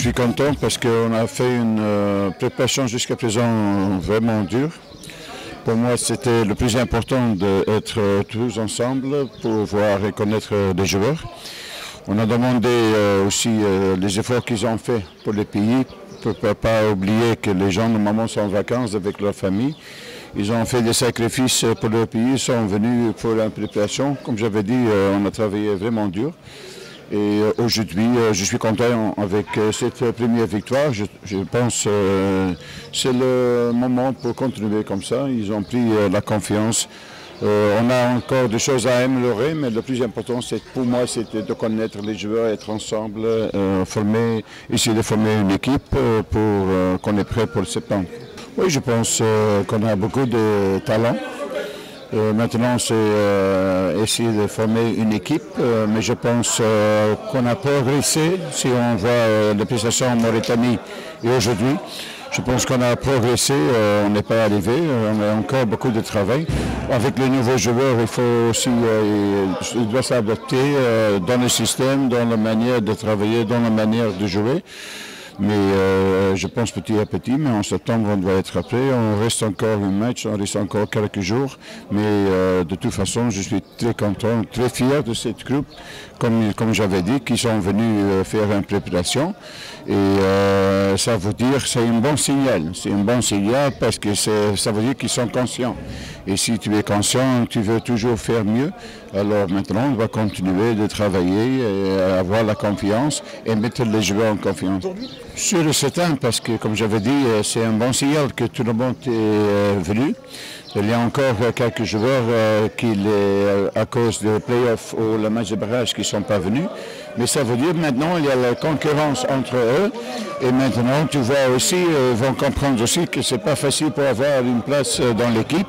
suis content parce qu'on a fait une préparation jusqu'à présent vraiment dure. Pour moi, c'était le plus important d'être tous ensemble pour pouvoir reconnaître les joueurs. On a demandé aussi les efforts qu'ils ont fait pour le pays, pour ne pas oublier que les gens normalement sont en vacances avec leur famille. Ils ont fait des sacrifices pour leur pays, ils sont venus pour la préparation. Comme j'avais dit, on a travaillé vraiment dur. Et aujourd'hui, je suis content avec cette première victoire. Je pense que c'est le moment pour continuer comme ça. Ils ont pris la confiance. On a encore des choses à améliorer, mais le plus important, pour moi, c'était de connaître les joueurs, être ensemble, essayer de former une équipe pour qu'on est prêt pour le septembre. Oui, je pense qu'on a beaucoup de talent. Maintenant, c'est essayer de former une équipe, mais je pense qu'on a progressé. Si on voit les prestations en Mauritanie et aujourd'hui, je pense qu'on a progressé, on n'est pas arrivé, on a encore beaucoup de travail. Avec les nouveaux joueurs, il faut aussi, il doit s'adapter dans le système, dans la manière de travailler, dans la manière de jouer. Mais je pense petit à petit, mais en septembre on doit être prêt. On reste encore un match, on reste encore quelques jours. Mais de toute façon, je suis très content, très fier de cette groupe, comme j'avais dit, qui sont venus faire une préparation. Et ça veut dire, c'est un bon signal. C'est un bon signal parce que ça veut dire qu'ils sont conscients. Et si tu es conscient, tu veux toujours faire mieux, alors maintenant on va continuer de travailler, et avoir la confiance et mettre les joueurs en confiance. Sur le certain, parce que comme j'avais dit, c'est un bon signal que tout le monde est venu. Il y a encore quelques joueurs qui, à cause des playoffs ou le match de barrage, qui ne sont pas venus. Mais ça veut dire maintenant il y a la concurrence entre eux. Et maintenant, tu vois aussi, ils vont comprendre aussi que ce n'est pas facile pour avoir une place dans l'équipe.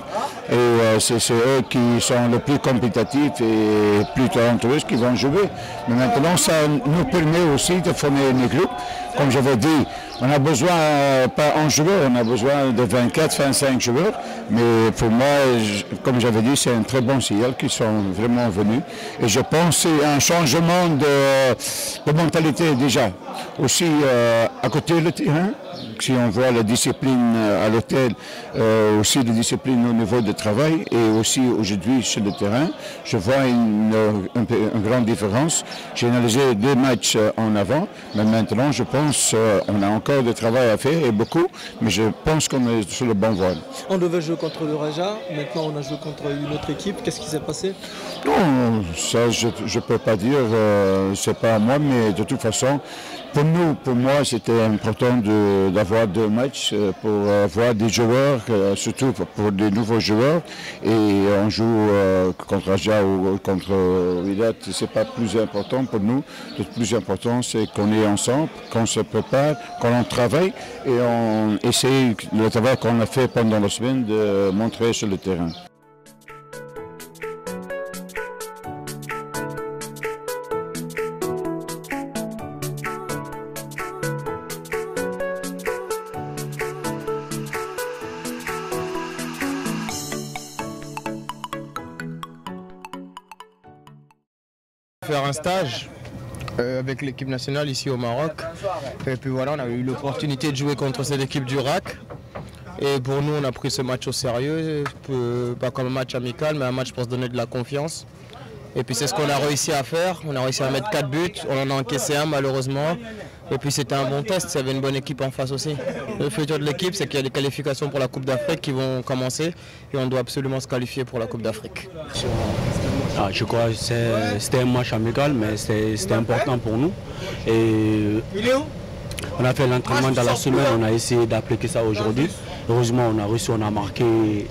Et c'est eux qui sont les plus compétitifs et plus talentueux qui vont jouer. Mais maintenant, ça nous permet aussi de former une groupe. Comme j'avais dit, on a besoin, pas un joueur, on a besoin de 24-25 joueurs. Mais pour moi, comme j'avais dit, c'est un très bon signal qu'ils sont vraiment venus. Et je pense que c'est un changement de mentalité déjà. Aussi, à côté du terrain, si on voit la discipline à l'hôtel, aussi la discipline au niveau du travail et aussi aujourd'hui sur le terrain, je vois une grande différence. J'ai analysé 2 matchs en avant, mais maintenant je pense qu'on a encore du travail à faire et beaucoup, mais je pense qu'on est sur le bon voie. On devait jouer contre le Raja, maintenant on a joué contre une autre équipe. Qu'est-ce qui s'est passé? Non, ça je ne peux pas dire, c'est pas à moi, mais de toute façon, pour moi, c'était important d'avoir 2 matchs pour avoir des joueurs, surtout pour des nouveaux joueurs. Et on joue contre Raja ou contre Wydad, ce n'est pas plus important pour nous. Le plus important, c'est qu'on est ensemble, qu'on se prépare, qu'on travaille et on essaie le travail qu'on a fait pendant la semaine de montrer sur le terrain. Faire un stage avec l'équipe nationale ici au Maroc. Et puis voilà, on a eu l'opportunité de jouer contre cette équipe du RAC. Et pour nous, on a pris ce match au sérieux, pas comme un match amical, mais un match pour se donner de la confiance. Et puis c'est ce qu'on a réussi à faire. On a réussi à mettre 4 buts, on en a encaissé 1 malheureusement. Et puis c'était un bon test, il y avait une bonne équipe en face aussi. Le futur de l'équipe, c'est qu'il y a des qualifications pour la Coupe d'Afrique qui vont commencer. Et on doit absolument se qualifier pour la Coupe d'Afrique. Je crois que c'était un match amical, mais c'était important pour nous. Et on a fait l'entraînement dans la semaine, on a essayé d'appliquer ça aujourd'hui. Heureusement, on a réussi, on a marqué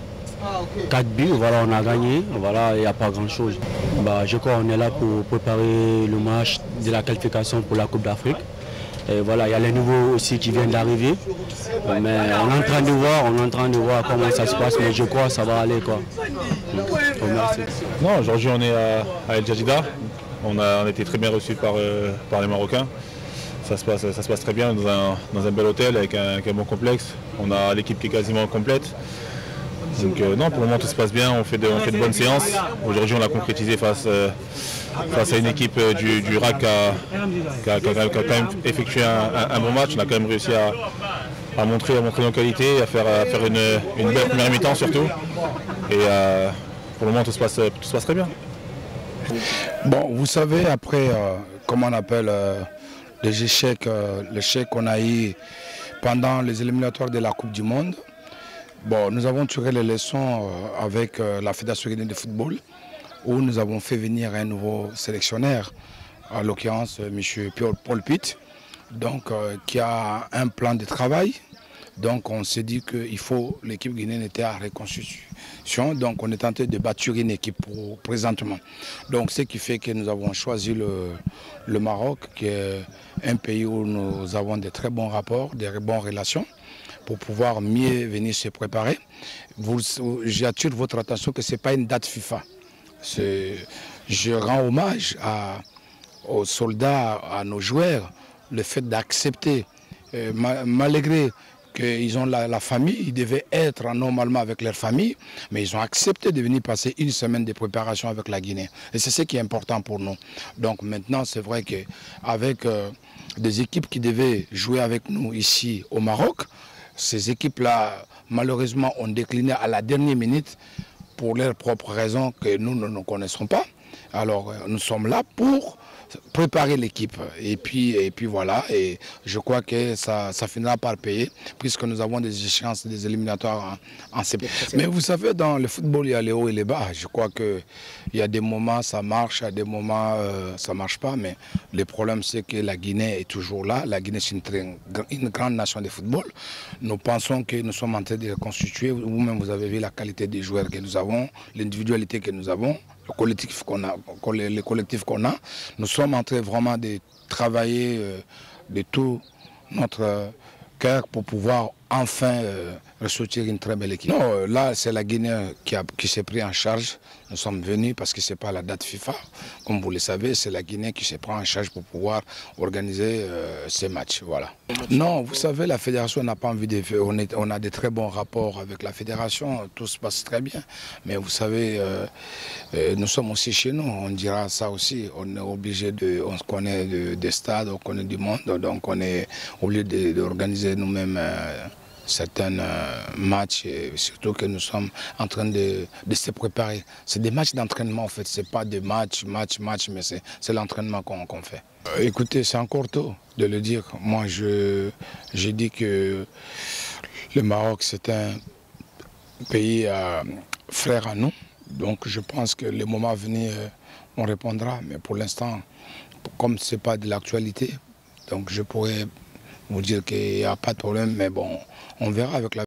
4 buts, voilà, on a gagné, voilà, il n'y a pas grand-chose. Je crois qu'on est là pour préparer le match de la qualification pour la Coupe d'Afrique. Et voilà, il y a les nouveaux aussi qui viennent d'arriver. Mais on est en train de voir comment ça se passe, mais je crois que ça va aller, quoi. Merci. Non, aujourd'hui on est à El Jadida. On a été très bien reçus par les Marocains. Ça se passe très bien dans un bel hôtel avec un bon complexe. On a l'équipe qui est quasiment complète. Donc non, pour le moment tout se passe bien, on fait de bonnes séances. Aujourd'hui on l'a concrétisé face à une équipe du RAC qui a quand même effectué un bon match. On a quand même réussi à montrer nos qualités, à faire une belle première mi-temps surtout. Et pour le moment tout se passe très bien. Bon, vous savez, après, comment on appelle les échecs, l'échec qu'on a eu pendant les éliminatoires de la Coupe du Monde, bon, nous avons tiré les leçons avec la Fédération guinéenne de football, où nous avons fait venir un nouveau sélectionneur, en l'occurrence M. Paul Pitt, donc, qui a un plan de travail. Donc on s'est dit que l'équipe guinéenne était à reconstitution, donc on est en train de bâtir une équipe présentement. Donc ce qui fait que nous avons choisi le Maroc, qui est un pays où nous avons de très bons rapports, de bonnes relations, pour pouvoir mieux venir se préparer. J'attire votre attention que ce n'est pas une date FIFA. Je rends hommage aux soldats, à nos joueurs, le fait d'accepter, malgré qu'ils ont la famille, ils devaient être normalement avec leur famille, mais ils ont accepté de venir passer une semaine de préparation avec la Guinée. Et c'est ce qui est important pour nous. Donc maintenant, c'est vrai qu'avec des équipes qui devaient jouer avec nous ici au Maroc, ces équipes-là, malheureusement, ont décliné à la dernière minute pour leurs propres raisons que nous ne connaissons pas. Alors, nous sommes là pour préparer l'équipe et puis voilà, et je crois que ça finira par payer puisque nous avons des échéances, des éliminatoires en septembre. Mais vous savez, dans le football il y a les hauts et les bas. Je crois qu'il y a des moments ça marche, il y a des moments ça marche pas, mais le problème c'est que la Guinée est toujours là. La Guinée c'est une grande nation de football. Nous pensons que nous sommes en train de reconstituer. Vous-même vous avez vu la qualité des joueurs que nous avons, l'individualité que nous avons, le collectif qu'on a, nous sommes en train vraiment de travailler de tout notre cœur pour pouvoir enfin ressortir une très belle équipe. Non, là c'est la Guinée qui s'est pris en charge. Nous sommes venus parce que ce n'est pas la date FIFA. Comme vous le savez, c'est la Guinée qui se prend en charge pour pouvoir organiser ces matchs. Voilà. Non, vous savez, la fédération n'a pas envie de faire. On a de très bons rapports avec la fédération, tout se passe très bien. Mais vous savez, nous sommes aussi chez nous, on dira ça aussi. On est obligé on connaît des stades, on connaît du monde, donc on est obligé d'organiser nous-mêmes certains matchs, et surtout que nous sommes en train de se préparer. C'est des matchs d'entraînement en fait, c'est pas des matchs, mais c'est l'entraînement qu'on fait. Écoutez, c'est encore tôt de le dire. Moi, j'ai dit que le Maroc, c'est un pays frère à nous. Donc je pense que le moment à venir, on répondra. Mais pour l'instant, comme ce n'est pas de l'actualité, donc je pourrais vous dire qu'il n'y a pas de problème. Mais bon, on verra avec la